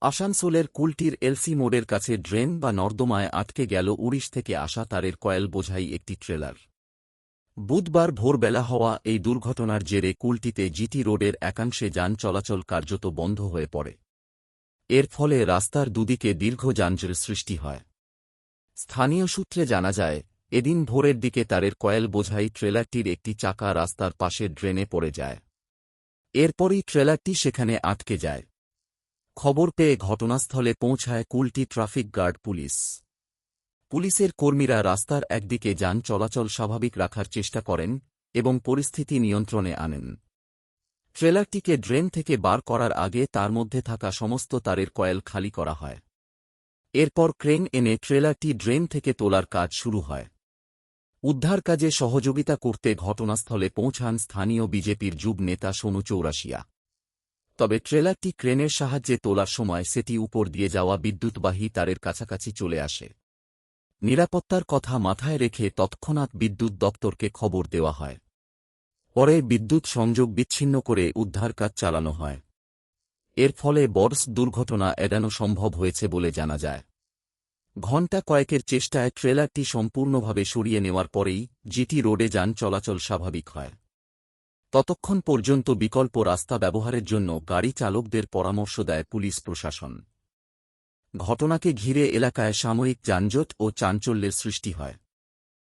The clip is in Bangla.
আসানসোলের কুলটির এলসি মোড়ের কাছে ড্রেন বা নর্দমায় আটকে গেল ১৯ থেকে আসা তারের কয়েল বোঝাই একটি ট্রেলার। বুধবার ভোরবেলা হওয়া এই দুর্ঘটনার জেরে কুলটিতে জিটি রোডের একাংশে যান চলাচল কার্যত বন্ধ হয়ে পড়ে। এর ফলে রাস্তার দুদিকে দীর্ঘ যানজটের সৃষ্টি হয়। স্থানীয় সূত্রে জানা যায়, এদিন ভোরের দিকে তারের কয়েল বোঝাই ট্রেলারটির একটি চাকা রাস্তার পাশে ড্রেনে পড়ে যায়। এরপরই ট্রেলারটি সেখানে আটকে যায়। খবর পেয়ে ঘটনাস্থলে পৌঁছায় কুলটি ট্রাফিক গার্ড পুলিশ। পুলিশের কর্মীরা রাস্তার একদিকে যান চলাচল স্বাভাবিক রাখার চেষ্টা করেন এবং পরিস্থিতি নিয়ন্ত্রণে আনেন। ট্রেলারটিকে ড্রেন থেকে বার করার আগে তার মধ্যে থাকা সমস্ত তারের কয়েল খালি করা হয়। এরপর ক্রেন এনে ট্রেলারটি ড্রেন থেকে তোলার কাজ শুরু হয়। উদ্ধার কাজে সহযোগিতা করতে ঘটনাস্থলে পৌঁছান স্থানীয় বিজেপির যুব নেতা সোনু চৌরাশিয়া। তবে ট্রেলারটি ক্রেনের সাহায্যে তোলার সময় সেটি উপর দিয়ে যাওয়া বিদ্যুৎবাহী তারের কাছাকাছি চলে আসে। নিরাপত্তার কথা মাথায় রেখে তৎক্ষণাৎ বিদ্যুৎ দপ্তরকে খবর দেওয়া হয়। পরে বিদ্যুৎ সংযোগ বিচ্ছিন্ন করে উদ্ধার কাজ চালানো হয়। এর ফলে বড় দুর্ঘটনা এড়ানো সম্ভব হয়েছে বলে জানা যায়। ঘণ্টা কয়েকের চেষ্টায় ট্রেলারটি সম্পূর্ণভাবে সরিয়ে নেওয়ার পরেই জিটি রোডে যান চলাচল স্বাভাবিক হয়। ততক্ষণ পর্যন্ত বিকল্প রাস্তা ব্যবহারের জন্য গাড়ি চালকদের পরামর্শ দেয় পুলিশ প্রশাসন। ঘটনাকে ঘিরে এলাকায় সাময়িক যানজট ও চাঞ্চল্যের সৃষ্টি হয়।